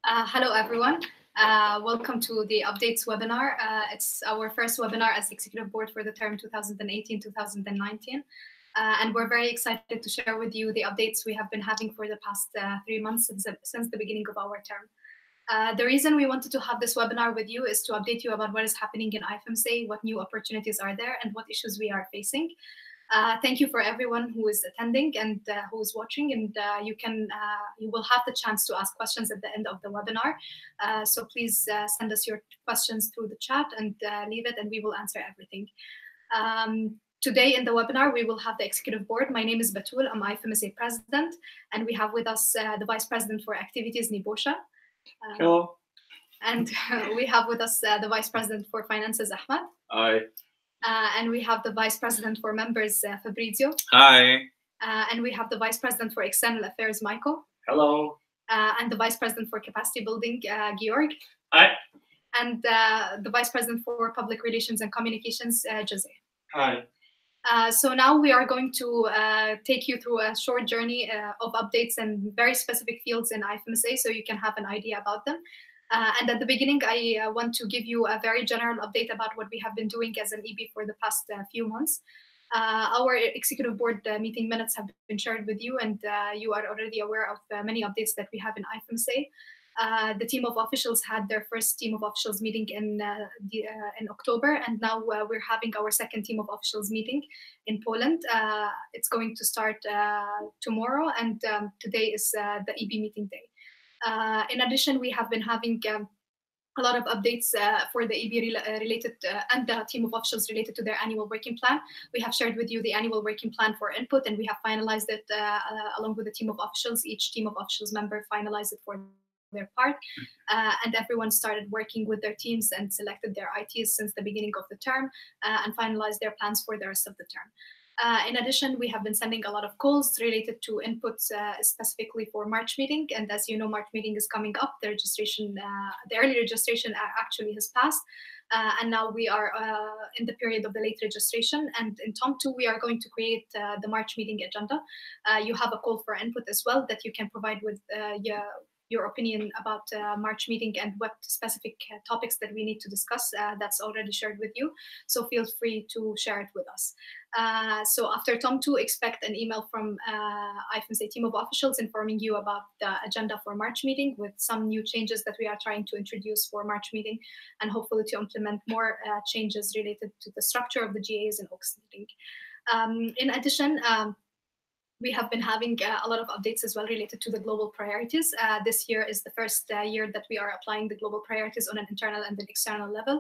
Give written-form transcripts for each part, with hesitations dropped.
Hello, everyone. Welcome to the Updates webinar. It's our first webinar as Executive Board for the term 2018-2019. And we're very excited to share with you the updates we have been having for the past 3 months since the beginning of our term. The reason we wanted to have this webinar with you is to update you about what is happening in IFMSA, what new opportunities are there, and what issues we are facing. Thank you for everyone who is attending and who is watching, and you will have the chance to ask questions at the end of the webinar. So please send us your questions through the chat and leave it, and we will answer everything. Today in the webinar, we will have the Executive Board. My name is Batul, I'm IFMSA President, and we have with us the Vice President for Activities, Nibosha. Hello. And we have with us the Vice President for Finances, Ahmad. Hi. And we have the Vice President for Members, Fabrizio. Hi. And we have the Vice President for External Affairs, Michael. Hello. And the Vice President for Capacity Building, Georg. Hi. And the Vice President for Public Relations and Communications, Jose. Hi. So now we are going to take you through a short journey of updates in very specific fields in IFMSA, so you can have an idea about them. And at the beginning, I want to give you a very general update about what we have been doing as an EB for the past few months. Our Executive Board meeting minutes have been shared with you, and you are already aware of many updates that we have in IFMSA. The team of officials had their first team of officials meeting in October, and now we're having our second team of officials meeting in Poland. It's going to start tomorrow, and today is the EB meeting day. In addition, we have been having a lot of updates for the EB related and the team of officials related to their annual working plan. We have shared with you the annual working plan for input, and we have finalized it along with the team of officials. Each team of officials member finalized it for their part, and everyone started working with their teams and selected their ITs since the beginning of the term and finalized their plans for the rest of the term. In addition, we have been sending a lot of calls related to inputs specifically for March meeting. And as you know, March meeting is coming up. The registration, the early registration actually has passed. And now we are in the period of the late registration. And in TOM 2, we are going to create the March meeting agenda. You have a call for input as well that you can provide with your opinion about March meeting and what specific topics that we need to discuss. That's already shared with you. So feel free to share it with us. So after TOM 2, expect an email from IFMSA team of officials informing you about the agenda for March meeting with some new changes that we are trying to introduce for March meeting, and hopefully to implement more changes related to the structure of the GAs and OCS meeting. In addition, we have been having a lot of updates as well related to the global priorities. This year is the first year that we are applying the global priorities on an internal and an external level.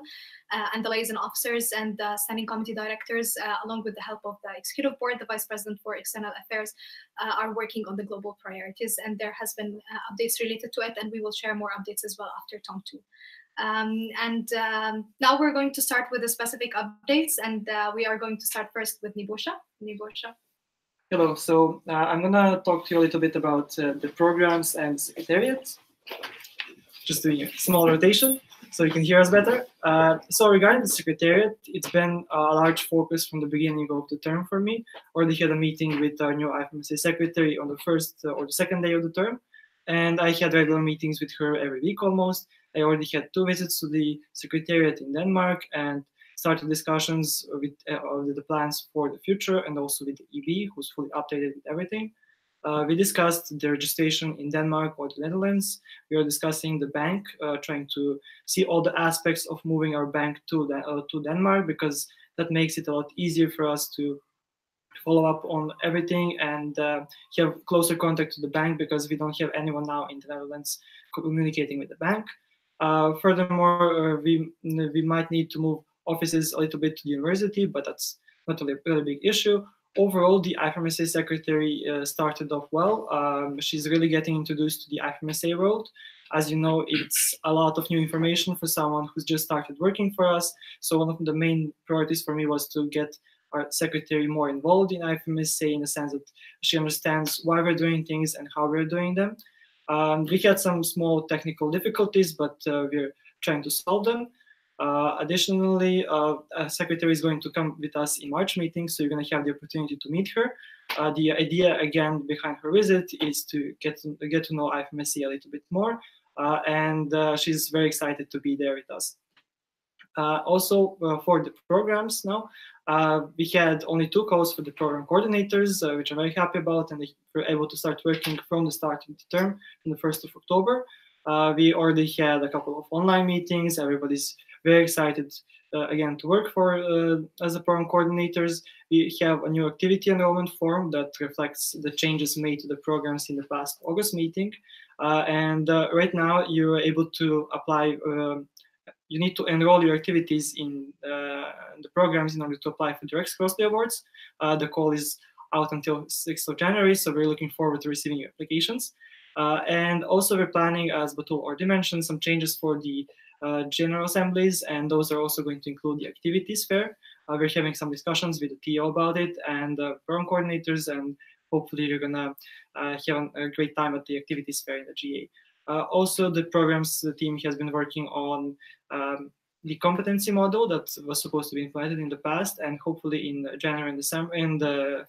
And the liaison officers and the standing committee directors, along with the help of the Executive Board, the Vice President for External Affairs, are working on the global priorities. And there has been updates related to it, and we will share more updates as well after TOM 2. Now we're going to start with the specific updates, and we are going to start first with Nibosha. Nibosha. Hello. So I'm going to talk to you a little bit about the programs and secretariat. Just doing a small rotation so you can hear us better. So regarding the secretariat, it's been a large focus from the beginning of the term for me. Already had a meeting with our new IFMSA secretary on the first or the second day of the term. And I had regular meetings with her every week almost. I already had 2 visits to the secretariat in Denmark and started discussions with the plans for the future, and also with the EB, who's fully updated with everything. We discussed the registration in Denmark or the Netherlands. We are discussing the bank, trying to see all the aspects of moving our bank to Denmark, because that makes it a lot easier for us to follow up on everything and have closer contact to the bank, because we don't have anyone now in the Netherlands communicating with the bank. Furthermore, we might need to move offices a little bit to the university, but that's not a really big issue. Overall, the IFMSA secretary started off well. She's really getting introduced to the IFMSA world. As you know, it's a lot of new information for someone who's just started working for us. So one of the main priorities for me was to get our secretary more involved in IFMSA, in the sense that she understands why we're doing things and how we're doing them. We had some small technical difficulties, but we're trying to solve them. Additionally, a secretary is going to come with us in March meeting, so you're going to have the opportunity to meet her. The idea, again, behind her visit is to get to know IFMSA a little bit more, and she's very excited to be there with us. Also, for the programs now, we had only 2 calls for the program coordinators, which I'm very happy about, and they were able to start working from the start of the term on the 1st of October. We already had a couple of online meetings. Everybody's very excited again to work for as a program coordinators. We have a new activity enrollment form that reflects the changes made to the programs in the past August meeting. And right now you're able to apply. You need to enroll your activities in the programs in order to apply for direct Crossplay Awards. The call is out until 6th of January, so we're looking forward to receiving your applications. And also we're planning, as Batul already mentioned, some changes for the General Assemblies, and those are also going to include the activities fair. We're having some discussions with the TO about it and program coordinators, and hopefully you're gonna have a great time at the activities fair in the GA. Also, the programs team has been working on the competency model that was supposed to be implemented in the past, and hopefully in January and December, in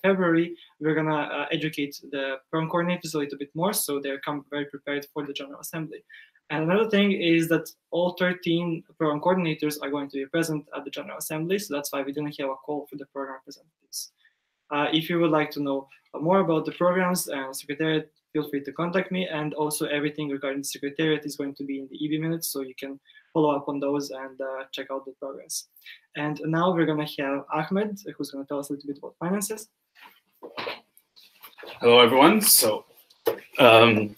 February, we're gonna educate the program coordinators a little bit more, so they're come very prepared for the General Assembly. And another thing is that all 13 program coordinators are going to be present at the General Assembly, so that's why we didn't have a call for the program representatives. If you would like to know more about the programs and Secretariat, feel free to contact me, and also everything regarding the Secretariat is going to be in the EB minutes, so you can follow up on those and check out the progress. And now we're going to have Ahmed, who's going to tell us a little bit about finances. Hello, everyone. So I've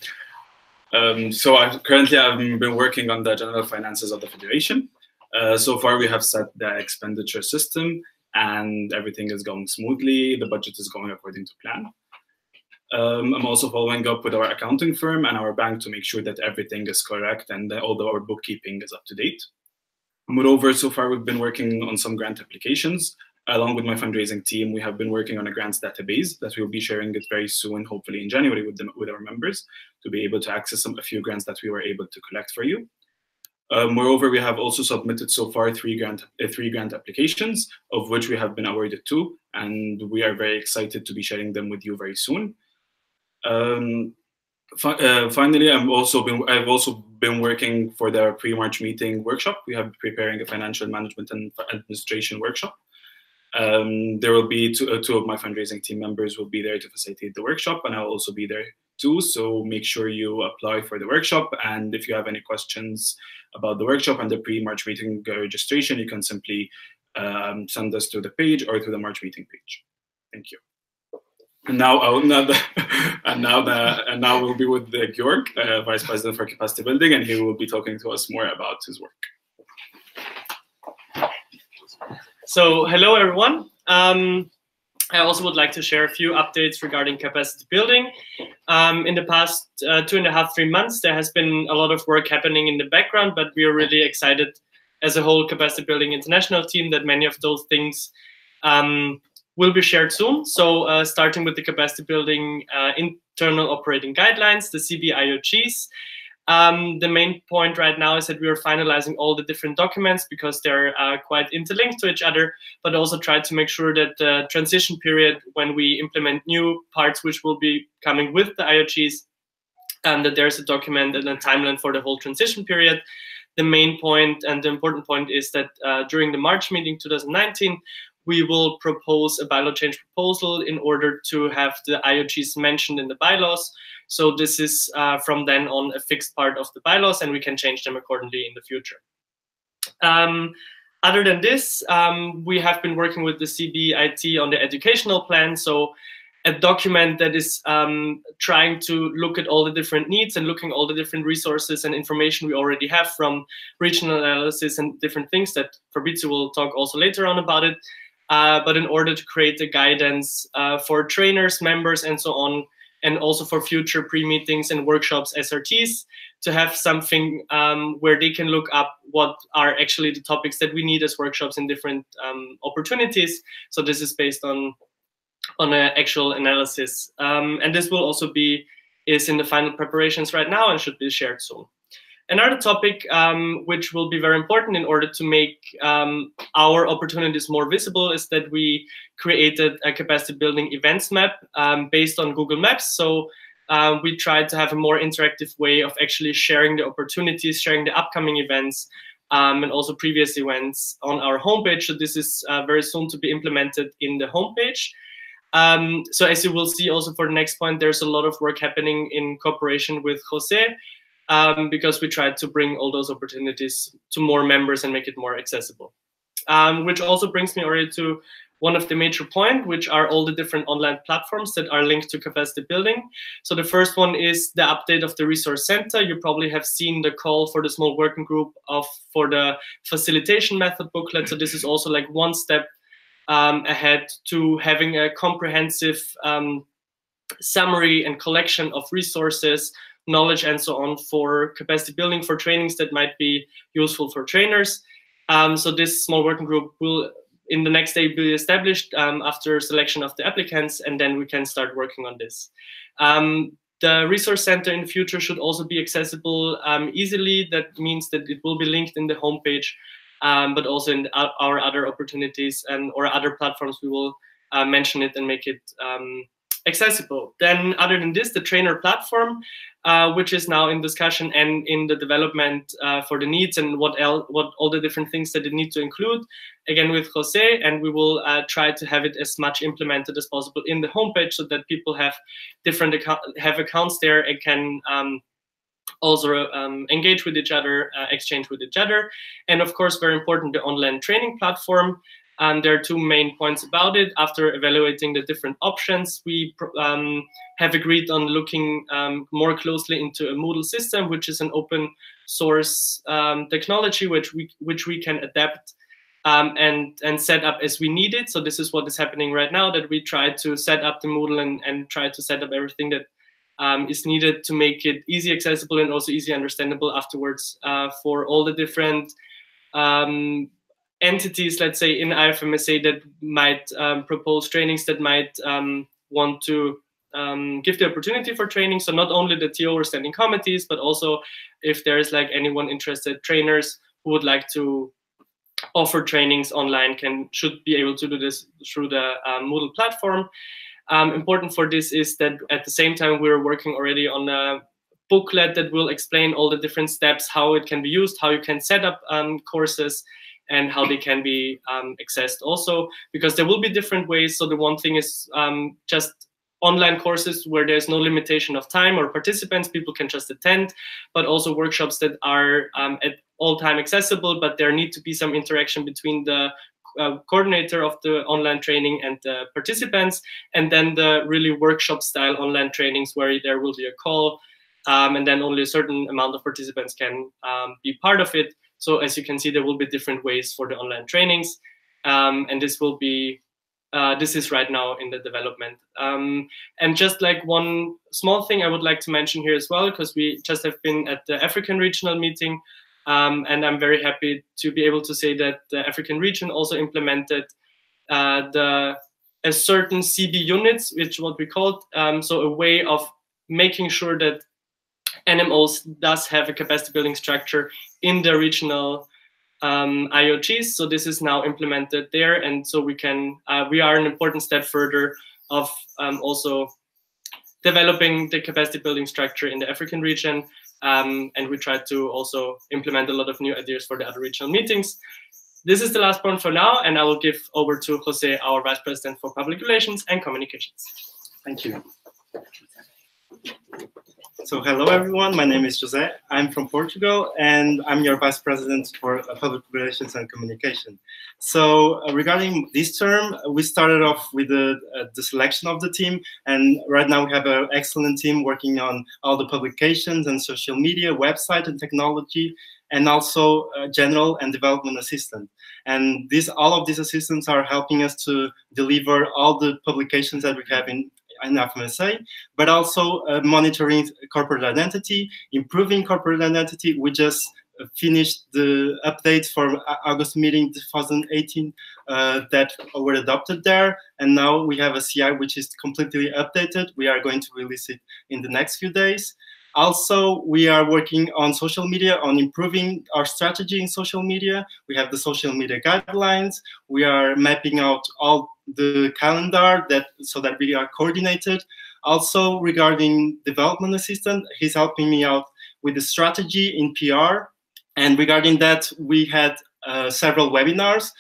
been working on the general finances of the Federation. So far, we have set the expenditure system, and everything is going smoothly. The budget is going according to plan. I'm also following up with our accounting firm and our bank to make sure that everything is correct and that all our bookkeeping is up to date. Moreover, so far we've been working on some grant applications. Along with my fundraising team, we have been working on a grants database that we'll be sharing it very soon, hopefully in January, with our members, to be able to access a few grants that we were able to collect for you. Moreover, we have also submitted so far three grant applications, of which we have been awarded 2, and we are very excited to be sharing them with you very soon. Finally, I've also been working for the pre-March meeting workshop. We have preparing a financial management and administration workshop. There will be two of my fundraising team members will be there to facilitate the workshop, and I'll also be there too. So make sure you apply for the workshop. And if you have any questions about the workshop and the pre-March meeting registration, you can simply send us to the page or to the March meeting page. Thank you. And now we'll be with Georg, Vice President for Capacity Building, and he will be talking to us more about his work. So hello, everyone. I also would like to share a few updates regarding capacity building. In the past 2.5–3 months, there has been a lot of work happening in the background, but we are really excited as a whole Capacity Building International team that many of those things will be shared soon. So starting with the capacity building internal operating guidelines, the CBIOTS. The main point right now is that we are finalizing all the different documents because they're quite interlinked to each other, but also try to make sure that the transition period when we implement new parts which will be coming with the IOGs, that there's a document and a timeline for the whole transition period. The main point and the important point is that during the March meeting 2019, we will propose a bylaw change proposal in order to have the IOGs mentioned in the bylaws. So this is from then on a fixed part of the bylaws, and we can change them accordingly in the future. Other than this, we have been working with the CBIT on the educational plan. So a document that is trying to look at all the different needs and looking all the different resources and information we already have from regional analysis and different things that Fabrizio will talk also later on about it. But in order to create the guidance for trainers, members, and so on, and also for future pre-meetings and workshops, SRTs, to have something where they can look up what are actually the topics that we need as workshops in different opportunities. So this is based on an actual analysis. And this will also is in the final preparations right now and should be shared soon. Another topic which will be very important in order to make our opportunities more visible is that we created a capacity building events map based on Google Maps. So we tried to have a more interactive way of actually sharing the opportunities, sharing the upcoming events, and also previous events on our homepage. So this is very soon to be implemented in the homepage. So as you will see also for the next point, there's a lot of work happening in cooperation with Jose, because we tried to bring all those opportunities to more members and make it more accessible. Which also brings me already to one of the major points, which are all the different online platforms that are linked to capacity building. So the first one is the update of the resource center. You probably have seen the call for the small working group for the facilitation method booklet. So this is also like one step ahead to having a comprehensive summary and collection of resources, knowledge, and so on for capacity building, for trainings that might be useful for trainers. So this small working group will, in the next day, be established after selection of the applicants, and then we can start working on this. The resource center in the future should also be accessible easily. That means that it will be linked in the homepage, but also in our other opportunities or other platforms, we will mention it and make it accessible. Then other than this, the trainer platform, which is now in discussion and in the development for the needs and what all the different things that it needs to include, again with Jose, and we will try to have it as much implemented as possible in the homepage so that people have different accounts there and can also engage with each other, exchange with each other. And of course, very important, the online training platform. There are two main points about it. After evaluating the different options, we have agreed on looking more closely into a Moodle system, which is an open source technology which we can adapt and set up as we need it. So this is what is happening right now, that we try to set up the Moodle and try to set up everything that is needed to make it easy accessible and also easy understandable afterwards for all the different entities, let's say in IFMSA, that might propose trainings, that might want to give the opportunity for training. So not only the TO or standing committees, but also if there is like anyone interested, trainers who would like to offer trainings online should be able to do this through the Moodle platform. Important for this is that at the same time we're working already on a booklet that will explain all the different steps, how it can be used, how you can set up courses, and how they can be accessed also, because there will be different ways. So the one thing is just online courses where there's no limitation of time or participants, people can just attend, but also workshops that are at all time accessible, but there need to be some interaction between the coordinator of the online training and the participants, and then the really workshop style online trainings where there will be a call, and then only a certain amount of participants can be part of it. So as you can see, there will be different ways for the online trainings, and this will be, this is right now in the development. And just like one small thing I would like to mention here as well, because we just have been at the African regional meeting, and I'm very happy to be able to say that the African region also implemented a certain CB units, which what we called, so a way of making sure that NMOs does have a capacity building structure in the regional IOGs. So this is now implemented there, and so we are an important step further of also developing the capacity building structure in the African region, and we try to also implement a lot of new ideas for the other regional meetings. This is the last point for now, and I will give over to Jose, our Vice President for Public Relations and Communications. Thank you. So hello everyone, my name is Jose. I'm from Portugal and I'm your Vice President for Public Relations and Communication. So regarding this term, we started off with the selection of the team, and right now we have an excellent team working on all the publications and social media, website and technology, and also general and development assistant. And all of these assistants are helping us to deliver all the publications that we have in IFMSA, but also monitoring corporate identity, improving corporate identity. We just finished the updates for August meeting 2018 that were adopted there, and now we have a CI which is completely updated. We are going to release it in the next few days. Also, we are working on social media, on improving our strategy in social media. We have the social media guidelines. We are mapping out all the calendar so that we are coordinated. Also, regarding development assistant, he's helping me out with the strategy in PR. And regarding that, we had several webinars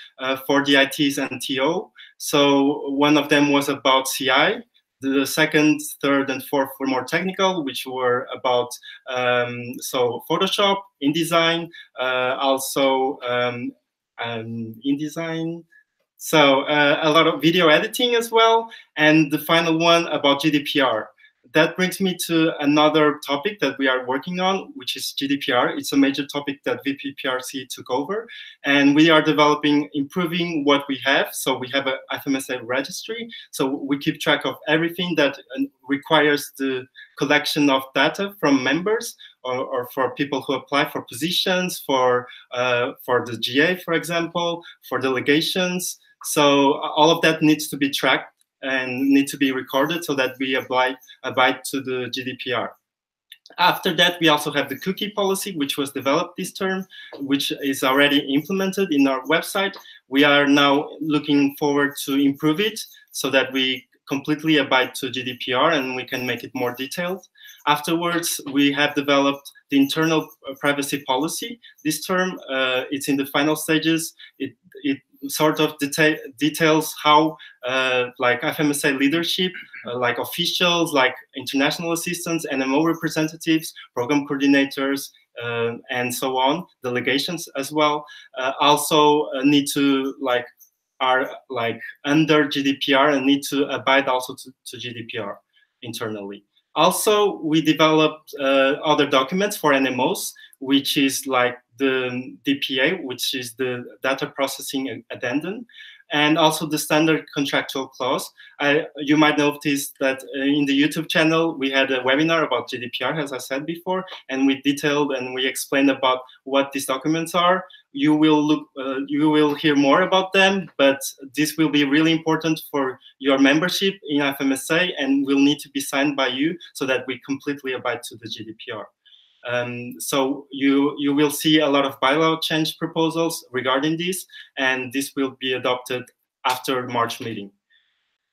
for the ITs and TO. So one of them was about CI. The second, third, and fourth were more technical, which were about so Photoshop, InDesign, also InDesign. So a lot of video editing as well, and the final one about GDPR. That brings me to another topic that we are working on, which is GDPR. It's a major topic that VPPRC took over, and we are developing, improving what we have. So we have a IFMSA registry. So we keep track of everything that requires the collection of data from members or for people who apply for positions, for the GA, for example, for delegations. So all of that needs to be tracked and need to be recorded so that we abide to the GDPR. After that, we also have the cookie policy, which was developed this term, which is already implemented in our website. We are now looking forward to improve it so that we completely abide to GDPR and we can make it more detailed. Afterwards, we have developed the internal privacy policy. This term, it's in the final stages. It sort of details how like IFMSA leadership, like officials, like international assistants, NMO representatives, program coordinators, and so on, delegations as well, also need to are under GDPR and need to abide also to GDPR internally. Also, we developed other documents for NMOs, which is like the DPA, which is the data processing addendum, and also the standard contractual clause. You might notice that in the YouTube channel, we had a webinar about GDPR, as I said before, and we detailed and we explained about what these documents are. You will hear more about them, but this will be really important for your membership in IFMSA and will need to be signed by you so that we completely abide to the GDPR. So you will see a lot of bylaw change proposals regarding this, and this will be adopted after March meeting.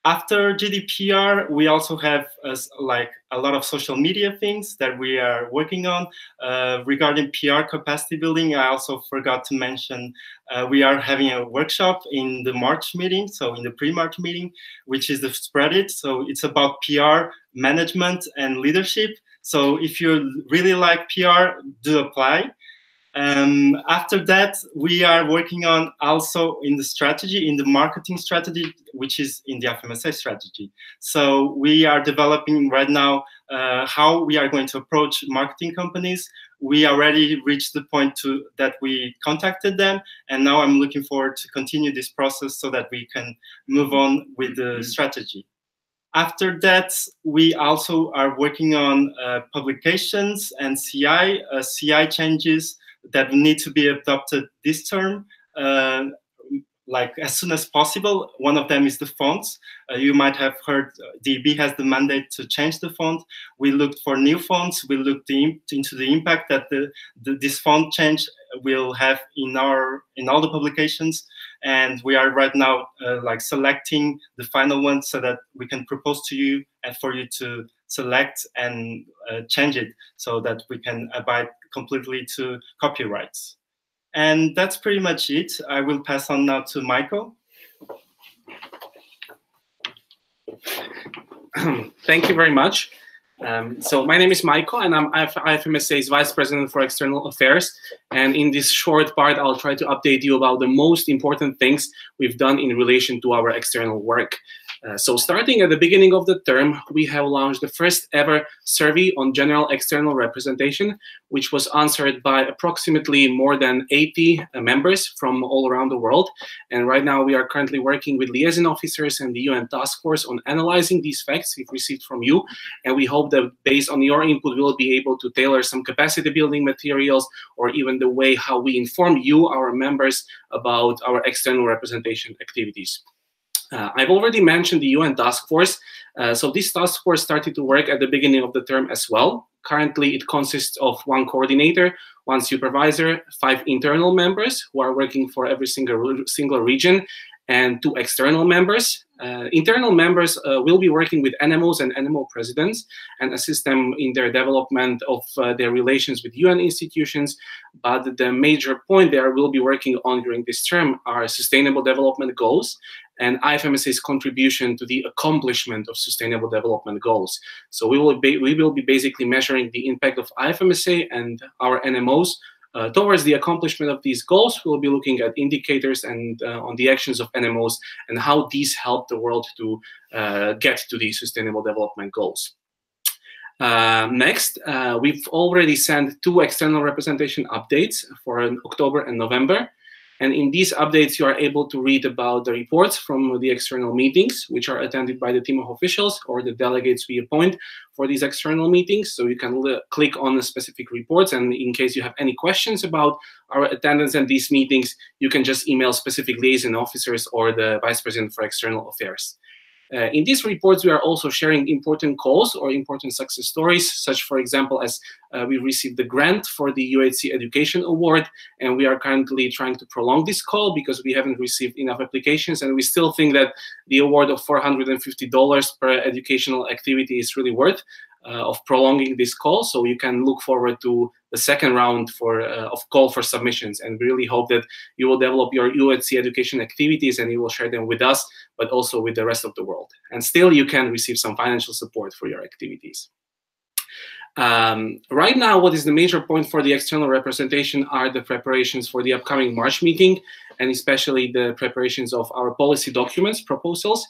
After GDPR, we also have a lot of social media things that we are working on. Regarding PR capacity building, I also forgot to mention, we are having a workshop in the March meeting, so in the pre-March meeting, which is the Spread It. So it's about PR management and leadership. So if you really like PR, do apply. After that, we are working on also in the strategy, in the marketing strategy, which is in the IFMSA strategy. So we are developing right now how we are going to approach marketing companies. We already reached the point that we contacted them, and now I'm looking forward to continue this process so that we can move on with the strategy. After that, we also are working on publications and CI changes that need to be adopted this term, like as soon as possible. One of them is the fonts. You might have heard the EB has the mandate to change the font. We looked for new fonts. We looked into the impact that this font change will have in all the publications. And we are right now selecting the final one so that we can propose to you and for you to select and change it so that we can abide completely to copyrights. And that's pretty much it. I will pass on now to Michael. Thank you very much. So my name is Michael, and I'm IFMSA's Vice President for External Affairs. And in this short part, I'll try to update you about the most important things we've done in relation to our external work. So starting at the beginning of the term, we have launched the first ever survey on general external representation, which was answered by approximately more than 80 members from all around the world. And right now we are currently working with liaison officers and the UN task force on analyzing these facts we've received from you. And we hope that based on your input, we'll be able to tailor some capacity building materials or even the way how we inform you, our members, about our external representation activities. I've already mentioned the UN task force. So this task force started to work at the beginning of the term as well. Currently, it consists of 1 coordinator, 1 supervisor, 5 internal members who are working for every single region, and 2 external members. Internal members will be working with NMOs and NMO presidents and assist them in their development of their relations with UN institutions. But the major point they will be working on during this term are sustainable development goals and IFMSA's contribution to the accomplishment of sustainable development goals. So we will be basically measuring the impact of IFMSA and our NMOs towards the accomplishment of these goals. We'll be looking at indicators and on the actions of NMOs and how these help the world to get to the sustainable development goals. Next, we've already sent 2 external representation updates for October and November. And in these updates, you are able to read about the reports from the external meetings, which are attended by the team of officials or the delegates we appoint for these external meetings. So you can click on the specific reports. And in case you have any questions about our attendance at these meetings, you can just email specific liaison officers or the Vice President for External Affairs. In these reports, we are also sharing important calls or important success stories, such, for example, as we received the grant for the UHC Education Award, and we are currently trying to prolong this call because we haven't received enough applications, and we still think that the award of $450 per educational activity is really worth of prolonging this call. So you can look forward to the second round of call for submissions, and we really hope that you will develop your UHC education activities and you will share them with us, but also with the rest of the world. And still you can receive some financial support for your activities. Right now, what is the major point for the external representation are the preparations for the upcoming March meeting, and especially the preparations of our policy documents proposals.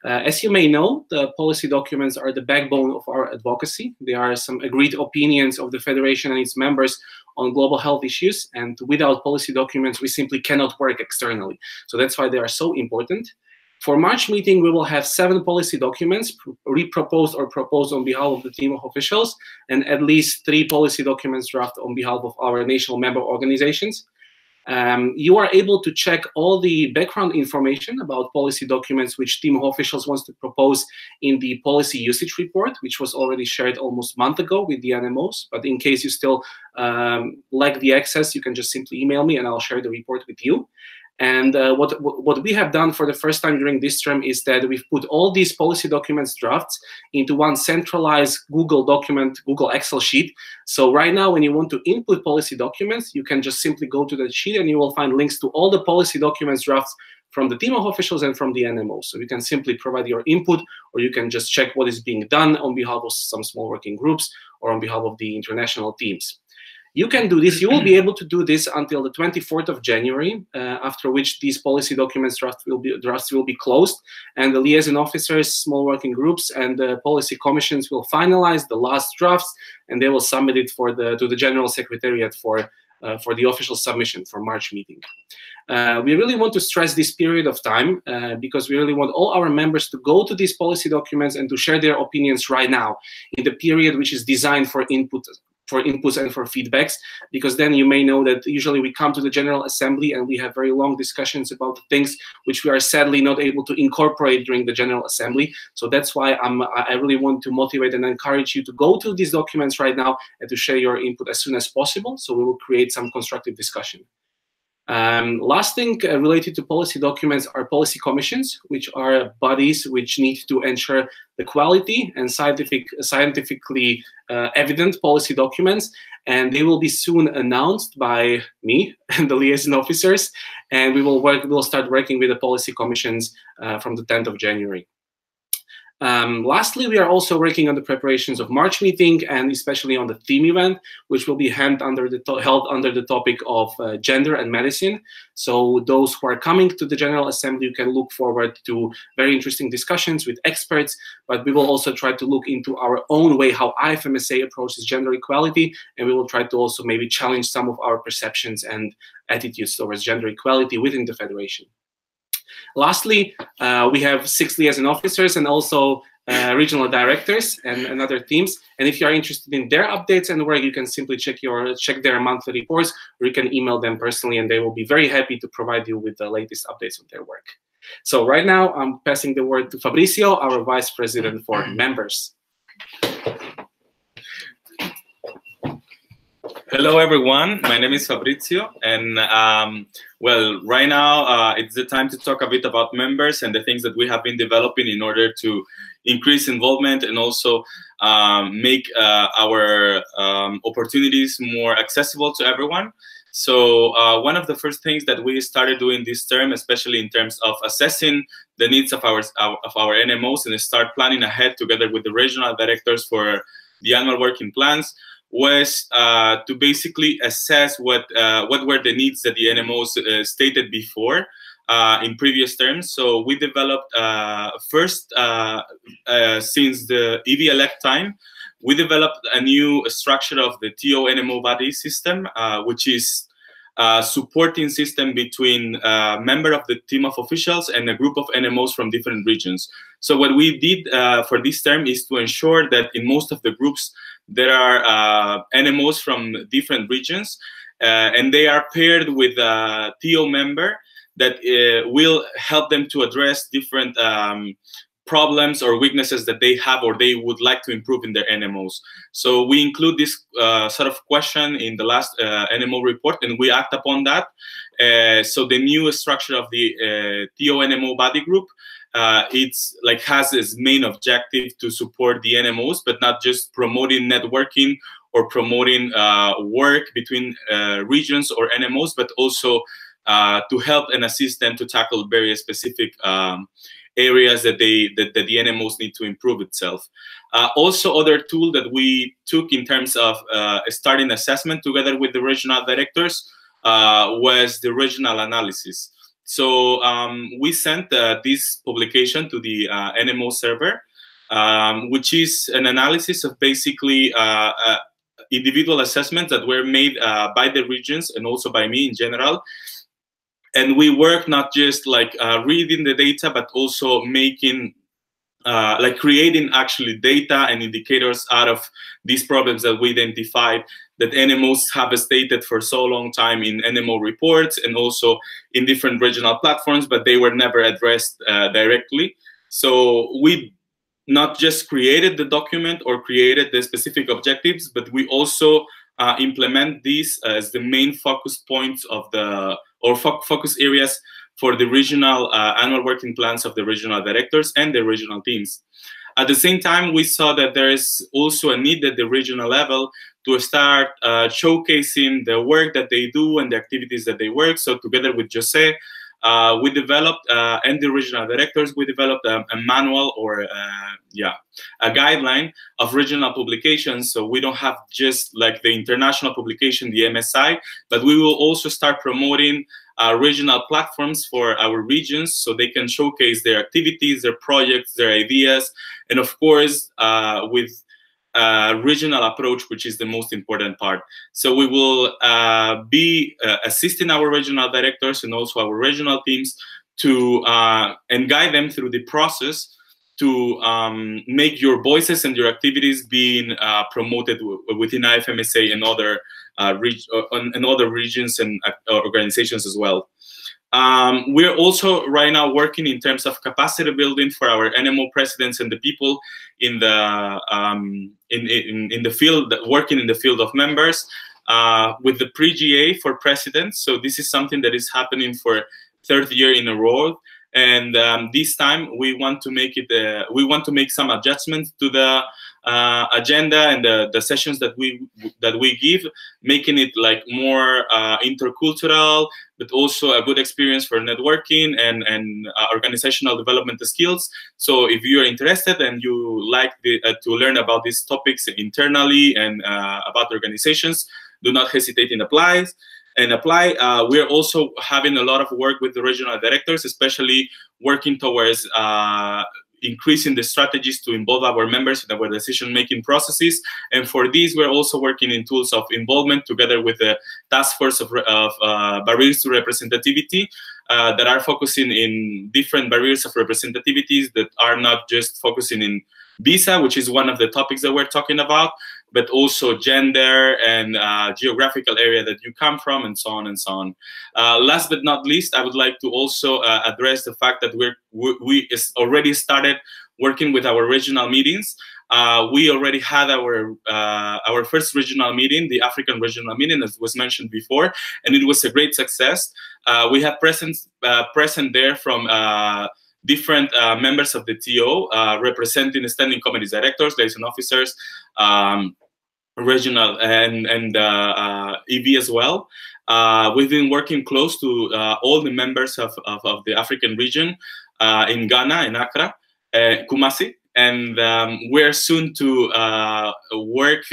As you may know, the policy documents are the backbone of our advocacy. They are some agreed opinions of the Federation and its members on global health issues, and without policy documents, we simply cannot work externally. So that's why they are so important. For March meeting, we will have 7 policy documents reproposed or proposed on behalf of the team of officials, and at least 3 policy documents drafted on behalf of our national member organizations. You are able to check all the background information about policy documents which team of officials wants to propose in the policy usage report, which was already shared almost a month ago with the NMOs. But in case you still lack the access, you can just simply email me and I'll share the report with you. And what we have done for the first time during this term is that we've put all these policy documents drafts into one centralized Google document, Google Excel sheet. So right now, when you want to input policy documents, you can just simply go to that sheet and you will find links to all the policy documents drafts from the team of officials and from the NMO. So you can simply provide your input, or you can just check what is being done on behalf of some small working groups or on behalf of the international teams. You can do this. You will be able to do this until the 24th of January, after which these policy documents drafts will be closed, and the liaison officers, small working groups, and the policy commissions will finalize the last drafts, and they will submit it to the General Secretariat for the official submission for March meeting. We really want to stress this period of time because we really want all our members to go to these policy documents and to share their opinions right now in the period which is designed for inputs and for feedbacks, because then you may know that usually we come to the General Assembly and we have very long discussions about things which we are sadly not able to incorporate during the General Assembly. So that's why I really want to motivate and encourage you to go to these documents right now and to share your input as soon as possible, so we will create some constructive discussion. Last thing related to policy documents are policy commissions, which are bodies which need to ensure the quality and scientifically evident policy documents, and they will be soon announced by me and the liaison officers, and we will start working with the policy commissions from the 10th of January. Lastly, we are also working on the preparations of March meeting, and especially on the theme event, which will be held under the topic of gender and medicine. So those who are coming to the General Assembly, you can look forward to very interesting discussions with experts, but we will also try to look into our own way how IFMSA approaches gender equality, and we will try to also maybe challenge some of our perceptions and attitudes towards gender equality within the Federation. Lastly, we have 6 liaison officers and also regional directors and other teams. And if you are interested in their updates and work, you can simply check their monthly reports, or you can email them personally, and they will be very happy to provide you with the latest updates on their work. So right now, I'm passing the word to Fabrizio, our Vice President for members. Hello, everyone. My name is Fabrizio, and well, right now it's the time to talk a bit about members and the things that we have been developing in order to increase involvement and also make our opportunities more accessible to everyone. So one of the first things that we started doing this term, especially in terms of assessing the needs of our NMOs and start planning ahead together with the regional directors for the annual working plans, was to basically assess what were the needs that the NMOs stated before in previous terms. So we developed first, since the EB elect time, we developed a new structure of the TO NMO body system, which is a supporting system between a member of the team of officials and a group of NMOs from different regions. So what we did for this term is to ensure that in most of the groups there are NMOs from different regions, and they are paired with a TO member that will help them to address different problems or weaknesses that they have or they would like to improve in their NMOs. So we include this sort of question in the last NMO report, and we act upon that. So the new structure of the TO NMO body group, it's like has its main objective to support the NMOs, but not just promoting networking or promoting work between regions or NMOs, but also to help and assist them to tackle very specific areas that the NMOs need to improve itself. Also, other tool that we took in terms of starting assessment together with the regional directors was the regional analysis. So we sent this publication to the NMO server, which is an analysis of basically individual assessments that were made by the regions and also by me in general. And we work not just like reading the data, but also making, like creating actually data and indicators out of these problems that we identified that NMOs have stated for so long time in NMO reports and also in different regional platforms, but they were never addressed directly. So we not just created the document or created the specific objectives, but we also implement these as the main focus points of the focus areas for the regional annual working plans of the regional directors and the regional teams. At the same time, we saw that there is also a need at the regional level to start showcasing the work that they do and the activities that they work. So together with Jose, we developed, and the regional directors, we developed a manual or a guideline of regional publications. So we don't have just like the international publication, the MSI, but we will also start promoting regional platforms for our regions so they can showcase their activities, their projects, their ideas, and of course, with regional approach, which is the most important part. So we will be assisting our regional directors and also our regional teams to and guide them through the process to make your voices and your activities being promoted within IFMSA and other regions and organizations as well. We're also right now working in terms of capacity building for our NMO presidents and the people in the field, working in the field of members, with the pre-GA for presidents. So this is something that is happening for third year in a row. And this time we want to make it. We want to make some adjustments to the agenda and the sessions that we give, making it like more intercultural, but also a good experience for networking and organizational development skills. So if you are interested and you like to learn about these topics internally and about organizations, do not hesitate in apply. We're also having a lot of work with the regional directors, especially working towards increasing the strategies to involve our members in our decision-making processes. And for this, we're also working in tools of involvement together with the task force of barriers to representativity that are focusing in different barriers of representativities that are not just focusing in visa, which is one of the topics that we're talking about, but also gender and geographical area that you come from, and so on and so on. Last but not least, I would like to also address the fact that we already started working with our regional meetings. we already had our first regional meeting, the African regional meeting, as was mentioned before, and it was a great success. We had present there from different members of the TO, representing standing committees, directors, liaison officers, regional and EB as well. We've been working close to all the members of the African region in Ghana, in Accra, Kumasi, and we're soon to work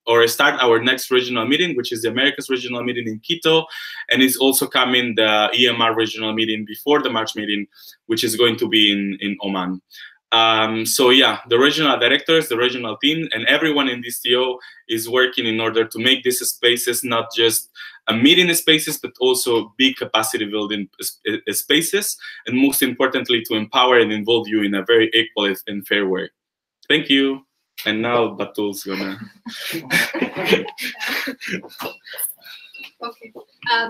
or start our next regional meeting, which is the Americas regional meeting in Quito, and it's also coming the EMR regional meeting before the March meeting, which is going to be in Oman. So yeah, the regional directors, the regional team, and everyone in this TO is working in order to make these spaces not just meeting spaces, but also big capacity building spaces, and most importantly, to empower and involve you in a very equal and fair way. Thank you. And now Batul's gonna. Okay.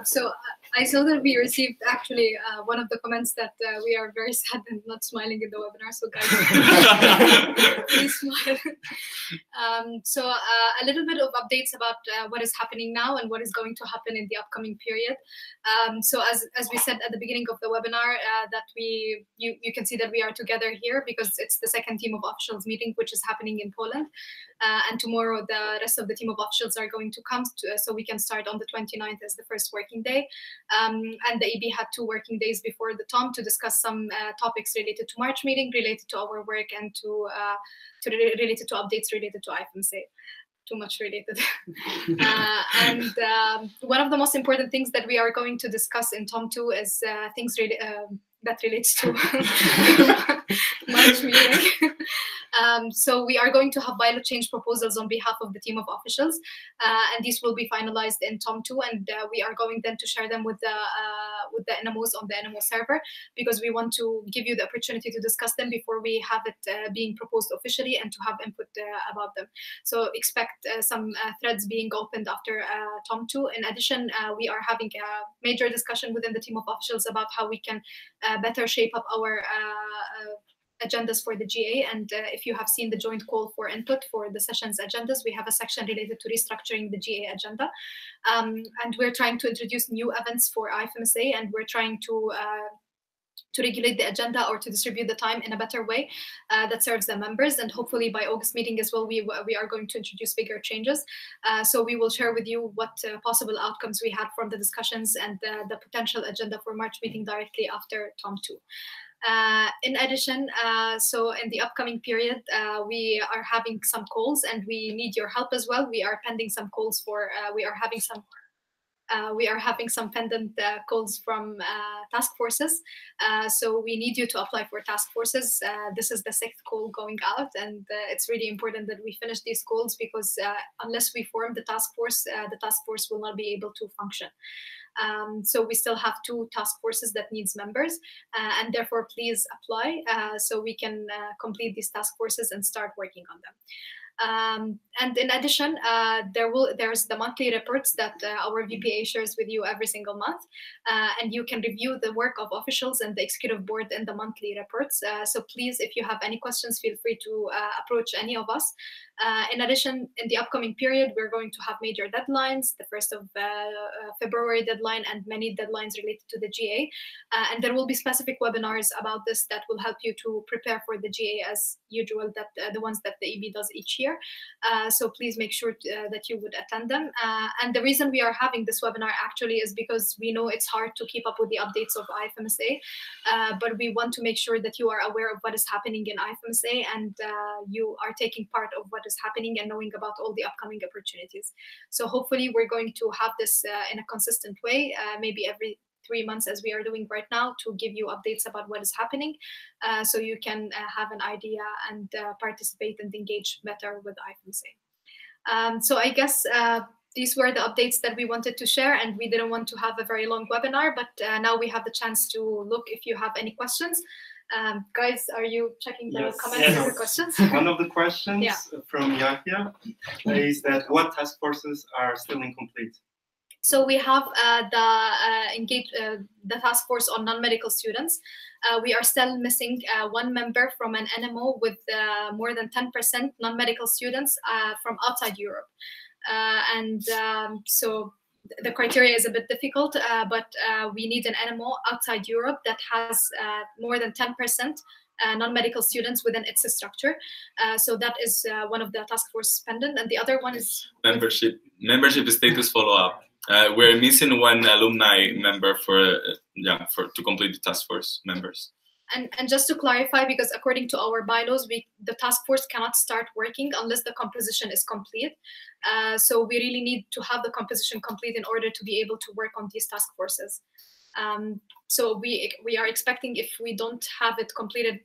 So I saw that we received actually one of the comments that we are very sad and not smiling in the webinar. So guys, please smile. So a little bit of updates about what is happening now and what is going to happen in the upcoming period. So as we said at the beginning of the webinar, that you can see that we are together here because it's the second team of officials meeting, which is happening in Poland. And tomorrow the rest of the team of officials are going to come so we can start on the 29th as the first working day. And the EB had 2 working days before the TOM to discuss some topics related to March meeting, related to our work, and related to updates related to IFMSA. Too much related. And one of the most important things that we are going to discuss in TOM 2 is things that relates to March meeting. So we are going to have bylaw change proposals on behalf of the team of officials, and these will be finalized in TOM 2, and we are going then to share them with the NMOs on the NMO server, because we want to give you the opportunity to discuss them before we have it being proposed officially and to have input about them. So expect some threads being opened after TOM 2. In addition, we are having a major discussion within the team of officials about how we can better shape up our agendas for the GA. And if you have seen the joint call for input for the session's agendas, we have a section related to restructuring the GA agenda. And we're trying to introduce new events for IFMSA, and we're trying to regulate the agenda or to distribute the time in a better way that serves the members. And hopefully by August meeting as well, we are going to introduce bigger changes. So we will share with you what possible outcomes we had from the discussions and the potential agenda for March meeting directly after TOM 2. In addition, so in the upcoming period, we are having some calls and we need your help as well. We are pending some calls for, we are having some pendant calls from task forces. So we need you to apply for task forces. This is the 6th call going out, and it's really important that we finish these calls, because unless we form the task force will not be able to function. So we still have 2 task forces that needs members, and therefore please apply so we can complete these task forces and start working on them. And in addition, there's the monthly reports that our VPA shares with you every single month, and you can review the work of officials and the executive board in the monthly reports. So please, if you have any questions, feel free to approach any of us. In addition, in the upcoming period, we're going to have major deadlines, the 1st of February deadline, and many deadlines related to the GA. And there will be specific webinars about this that will help you to prepare for the GA as usual, that the ones that the EB does each year. So please make sure that you would attend them. And the reason we are having this webinar actually is because we know it's hard to keep up with the updates of IFMSA, but we want to make sure that you are aware of what is happening in IFMSA, and you are taking part of what is happening and knowing about all the upcoming opportunities. So hopefully we're going to have this in a consistent way, maybe every 3 months, as we are doing right now, to give you updates about what is happening, so you can have an idea and participate and engage better with IFMSA. So I guess these were the updates that we wanted to share, and we didn't want to have a very long webinar, but now we have the chance to look if you have any questions. Guys, are you checking the comments or the questions? One of the questions from Yahya is that what task forces are still incomplete? So we have the task force on non-medical students. We are still missing one member from an NMO with more than 10% non-medical students from outside Europe. So the criteria is a bit difficult, but we need an NMO outside Europe that has more than 10% non-medical students within its structure. So that is one of the task force pendant, and the other one is membership status follow-up. We're missing one alumni member to complete the task force members. And just to clarify, because according to our bylaws, the task force cannot start working unless the composition is complete. So we really need to have the composition complete in order to be able to work on these task forces. So we are expecting, if we don't have it completed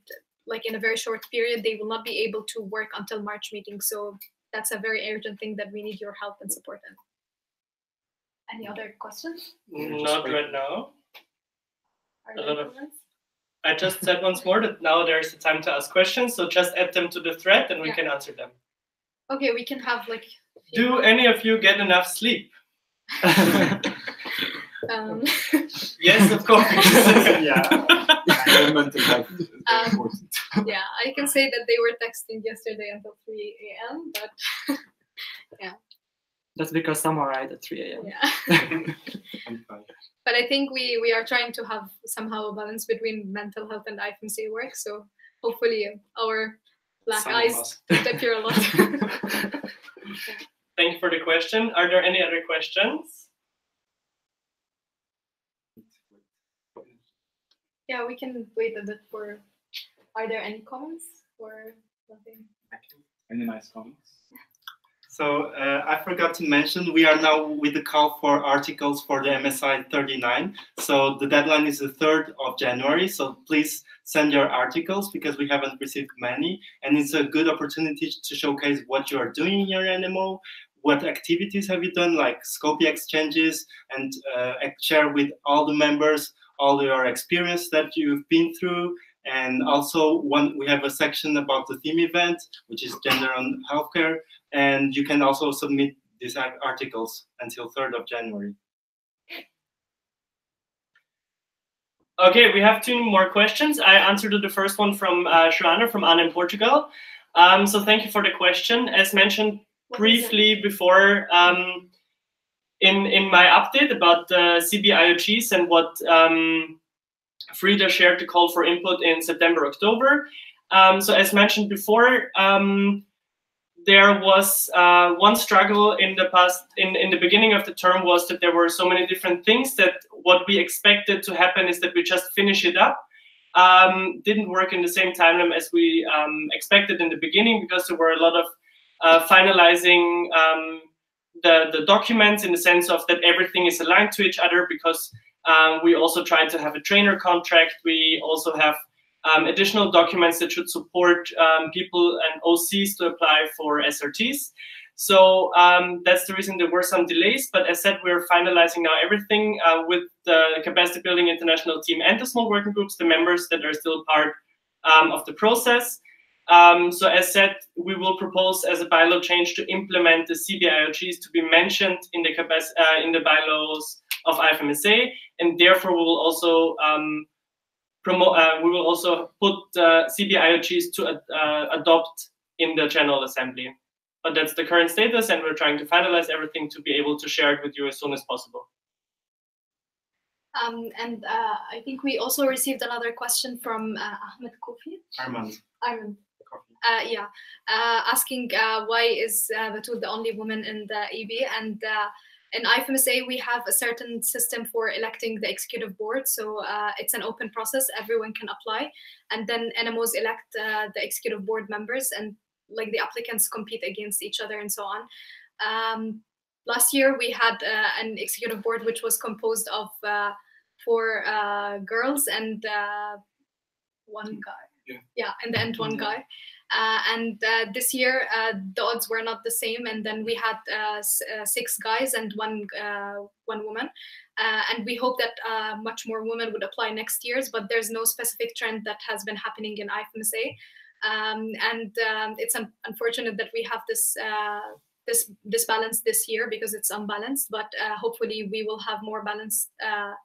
like in a very short period, they will not be able to work until March meeting. So that's a very urgent thing that we need your help and support in. Any other questions? Not right now. I just said once more that now there's a time to ask questions, so just add them to the thread and we can answer them. Okay, we can have like... Do any of you get enough sleep? Yes, of course. Yeah, I can say that they were texting yesterday until 3 a.m., but yeah. That's because some are right at 3 a.m. Yeah. But I think we are trying to have somehow a balance between mental health and IFMSA work. So hopefully our black eyes disappear a lot. Thank you for the question. Are there any other questions? Yeah, we can wait a bit for. Are there any comments or nothing? Any nice comments? So I forgot to mention, we are now with the call for articles for the MSI 39. So the deadline is the 3rd of January. So please send your articles because we haven't received many. And it's a good opportunity to showcase what you are doing in your NMO, what activities have you done, like Scopy exchanges, and share with all the members all your experience that you've been through. And also we have a section about the theme event, which is gender and healthcare. And you can also submit these articles until 3rd of January. Okay, we have 2 more questions. I answered the first one from Joanna from Anna in Portugal. So thank you for the question. As mentioned briefly before in my update about the CBIOTS and what Frida shared the call for input in September, October. So as mentioned before, there was one struggle in the past, in the beginning of the term, was that there were so many different things that what we expected to happen is that we just finish it up. Didn't work in the same timeline as we expected in the beginning, because there were a lot of finalizing the documents, in the sense of that everything is aligned to each other, because we also tried to have a trainer contract. We also have additional documents that should support people and OCs to apply for SRTs. So that's the reason there were some delays. But as said, we're finalizing now everything with the Capacity Building International team and the small working groups, the members that are still part of the process. So as said, we will propose as a bylaw change to implement the CBIOTS to be mentioned in the bylaws of IFMSA, and therefore we will also we will also put CBIOTS to adopt in the General Assembly. But that's the current status, and we're trying to finalize everything to be able to share it with you as soon as possible. I think we also received another question from Ahmed Kofi. Armand. Asking why is Batul the only woman in the EB, and in IFMSA, we have a certain system for electing the executive board. So it's an open process. Everyone can apply. And then NMOs elect the executive board members, and like the applicants compete against each other and so on. Last year, we had an executive board which was composed of 4 girls and 1 guy. Yeah, in the end, 1 guy. And this year, the odds were not the same. And then we had 6 guys and 1 woman. And we hope that much more women would apply next year, but there's no specific trend that has been happening in IFMSA. And it's unfortunate that we have this this balance this year because it's unbalanced, but hopefully we will have more balanced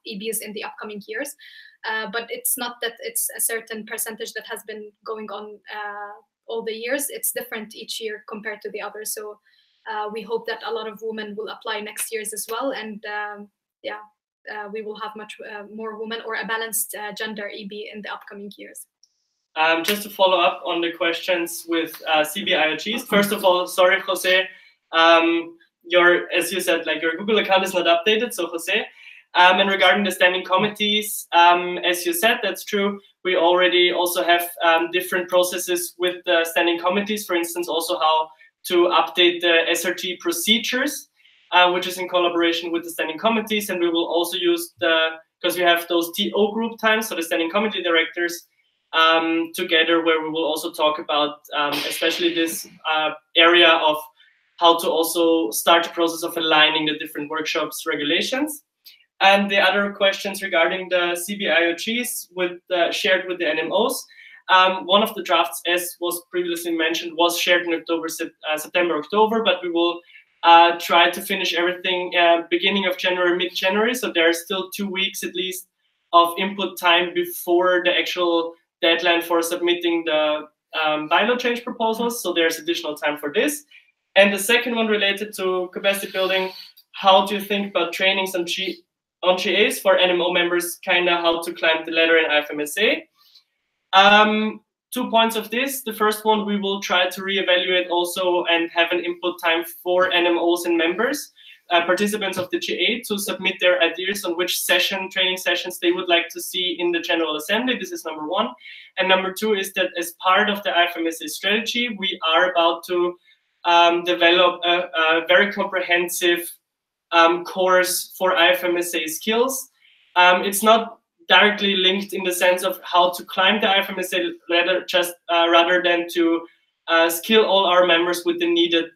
EBs in the upcoming years. But it's not that it's a certain percentage that has been going on all the years. It's different each year compared to the others. So we hope that a lot of women will apply next year's as well. And we will have much more women or a balanced gender EB in the upcoming years. Just to follow up on the questions with CBIOTS. First of all, sorry, Jose, as you said, like your Google account is not updated. So Jose, and regarding the standing committees, as you said, that's true. We already also have different processes with the standing committees. For instance, also how to update the SRT procedures, which is in collaboration with the standing committees. And we will also use because we have those TO group times, so the standing committee directors, together, where we will also talk about especially this area of how to also start the process of aligning the different workshops regulations. And the other questions regarding the CBIOTS shared with the NMOs. One of the drafts, as was previously mentioned, was shared in September, October, but we will try to finish everything beginning of January, mid-January. So there are still 2 weeks at least of input time before the actual deadline for submitting the bylaw change proposals. So there's additional time for this. And the second one related to capacity building, how do you think about trainings on GAs for NMO members, kind of how to climb the ladder in IFMSA? 2 points of this. The first one, we will try to reevaluate also and have an input time for NMOs and members, participants of the GA, to submit their ideas on which training sessions they would like to see in the General Assembly. This is number one. And number two is that as part of the IFMSA strategy, we are about to develop a very comprehensive course for IFMSA skills. It's not directly linked in the sense of how to climb the IFMSA ladder, just rather than to skill all our members with the needed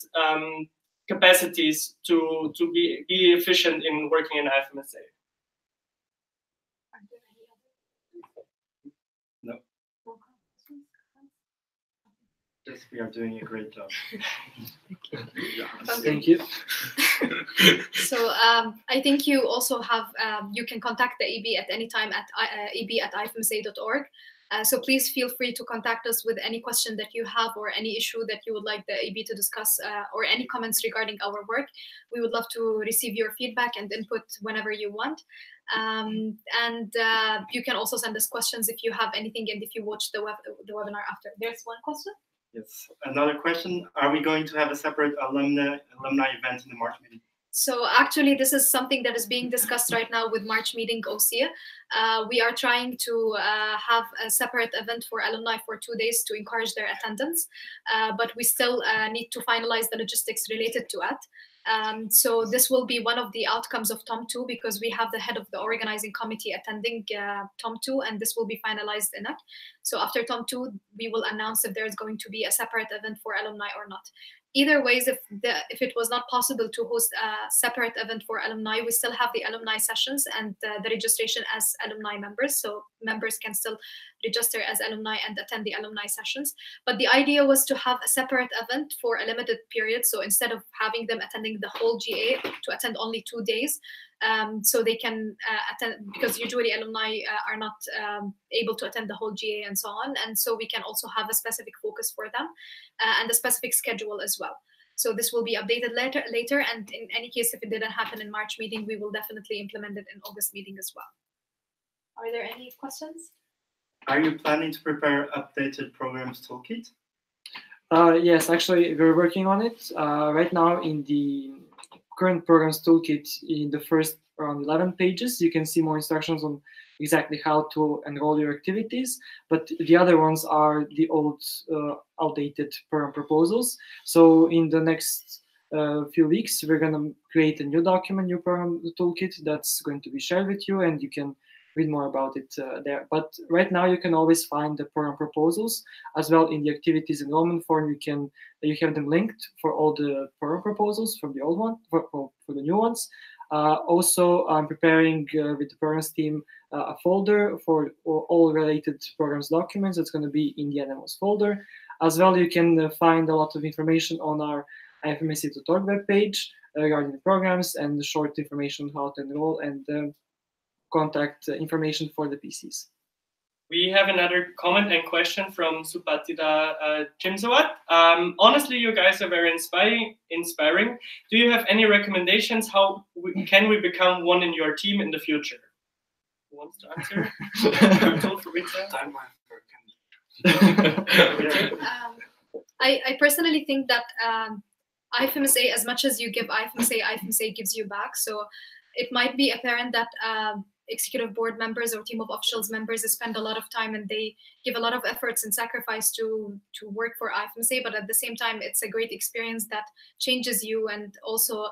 capacities to be efficient in working in IFMSA. No. Yes, we are doing a great job. Thank you. So I think you also have, you can contact the EB at any time at eb@ifmsa.org. So please feel free to contact us with any question that you have or any issue that you would like the EB to discuss or any comments regarding our work. We would love to receive your feedback and input whenever you want. You can also send us questions if you have anything and if you watch the webinar after. There's one question. Yes. Another question. Are we going to have a separate alumni event in the March meeting? So actually, this is something that is being discussed right now with March meeting OSIA. We are trying to have a separate event for alumni for 2 days to encourage their attendance, but we still need to finalize the logistics related to it. So this will be one of the outcomes of TOM 2 because we have the head of the organizing committee attending TOM 2, and this will be finalized in it. So after TOM 2, we will announce if there is going to be a separate event for alumni or not. Either ways, if it was not possible to host a separate event for alumni, we still have the alumni sessions and the registration as alumni members. So members can still register as alumni and attend the alumni sessions. But the idea was to have a separate event for a limited period. So instead of having them attending the whole GA, to attend only 2 days. So they can attend, because usually alumni are not able to attend the whole GA and so on. And so we can also have a specific focus for them and a specific schedule as well. So this will be updated later. And in any case, if it didn't happen in March meeting, we will definitely implement it in August meeting as well. Are there any questions? Are you planning to prepare updated programs toolkit? Yes, actually, we're working on it. Right now in the current programs toolkit, in the first around 11 pages, you can see more instructions on exactly how to enroll your activities, but the other ones are the old outdated program proposals. So in the next few weeks, we're going to create a new document, new program toolkit that's going to be shared with you, and you can read more about it there. But right now you can always find the program proposals as well in the activities enrollment form. You have them linked for all the program proposals from the old one for the new ones. Also, I'm preparing with the programs team a folder for all related programs documents. It's going to be in the NMOs folder. As well, you can find a lot of information on our IFMSA.org webpage regarding the programs and the short information on how to enroll and contact information for the PCs. We have another comment and question from Supatida Chimsawat. Honestly, you guys are very inspiring. Do you have any recommendations? How can we become one in your team in the future? Who wants to answer? I personally think that IFMSA, as much as you give IFMSA, IFMSA gives you back. So it might be apparent that executive board members or team of officials members spend a lot of time and they give a lot of efforts and sacrifice to work for IFMSA, but at the same time, it's a great experience that changes you and also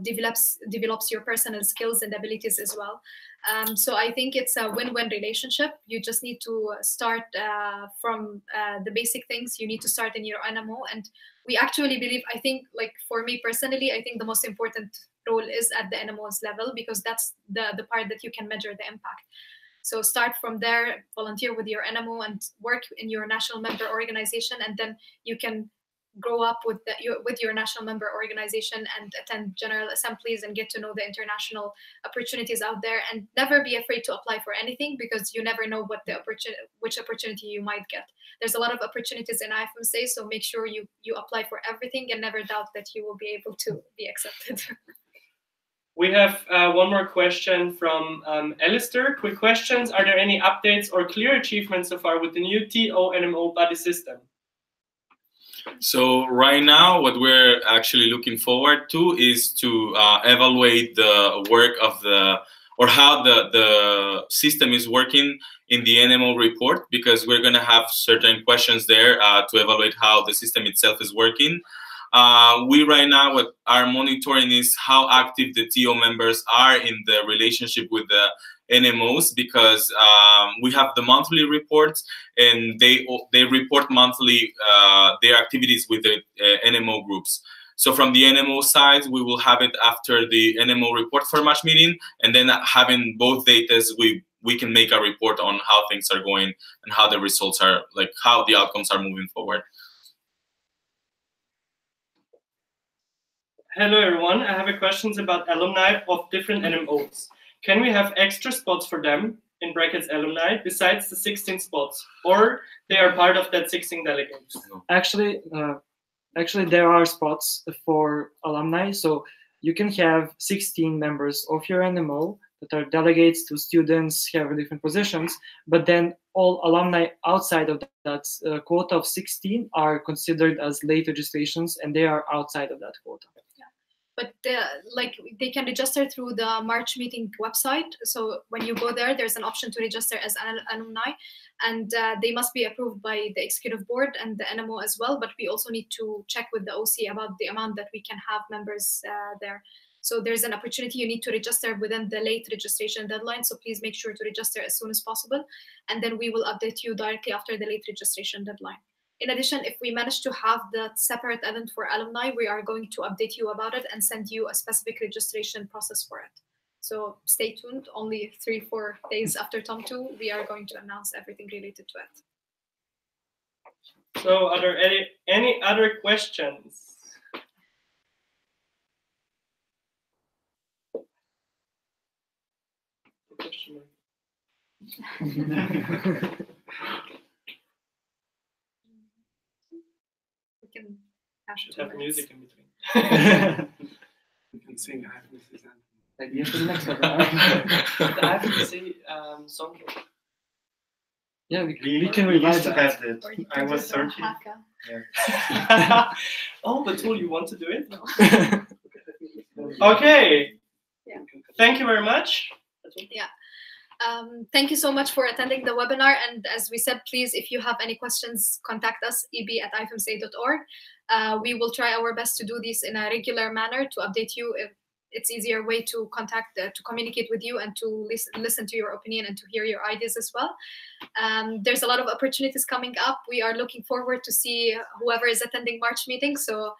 develops your personal skills and abilities as well. So I think it's a win-win relationship. You just need to start from the basic things. You need to start in your NMO, and we actually believe, I think, like for me personally, I think the most important role is at the NMO's level, because that's the part that you can measure the impact. So start from there, volunteer with your NMO and work in your national member organization, and then you can grow up with your national member organization and attend general assemblies and get to know the international opportunities out there, and never be afraid to apply for anything, because you never know what which opportunity you might get. There's a lot of opportunities in IFMSA, so make sure you apply for everything and never doubt that you will be able to be accepted. We have one more question from Alistair. Quick questions. Are there any updates or clear achievements so far with the new TO-NMO buddy system? So right now, what we're actually looking forward to is to evaluate the work of how the system is working in the NMO report, because we're going to have certain questions there to evaluate how the system itself is working. We right now, what our monitoring is how active the TO members are in the relationship with the NMOs, because we have the monthly reports and they report monthly their activities with the NMO groups. So from the NMO side, we will have it after the NMO report format meeting, and then having both datas, we can make a report on how things are going and how the results are, like how the outcomes are moving forward. Hello everyone, I have a questions about alumni of different NMOs. Can we have extra spots for them, in brackets alumni, besides the 16 spots, or they are part of that 16 delegates? Actually, there are spots for alumni, so you can have 16 members of your NMO that are delegates to students, have different positions, but then all alumni outside of that quota of 16 are considered as late registrations, and they are outside of that quota. But they can register through the March meeting website. So when you go there, there's an option to register as an alumni, and they must be approved by the executive board and the NMO as well. But we also need to check with the OC about the amount that we can have members there. So there's an opportunity. You need to register within the late registration deadline. So please make sure to register as soon as possible, and then we will update you directly after the late registration deadline. In addition, if we manage to have the separate event for alumni, we are going to update you about it and send you a specific registration process for it. So stay tuned. Only 3-4 days after Tom 2, we are going to announce everything related to it. So are there any other questions? Should have music in between. You can sing IFMSA. Idea for the next one. The IFMSA song. Yeah, we can revise that. I was searching. Yeah. Oh, the tool, you want to do it? Okay. Yeah. Thank you very much. Yeah. Thank you so much for attending the webinar. And as we said, please, if you have any questions, contact us, eb@ifmsa.org. We will try our best to do this in a regular manner to update you. If it's easier way to to communicate with you and to listen to your opinion and to hear your ideas as well. There's a lot of opportunities coming up. We are looking forward to see whoever is attending March meeting. So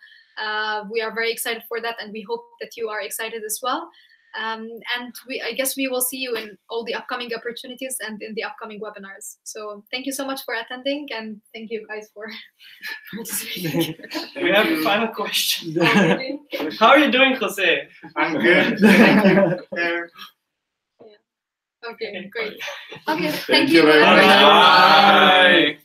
we are very excited for that, and we hope that you are excited as well. And I guess we will see you in all the upcoming opportunities and in the upcoming webinars. So thank you so much for attending, and thank you guys for participating. We have a final question. How are you doing, Jose? I'm good. Okay, great. Okay, Thank you very much. Bye. Bye.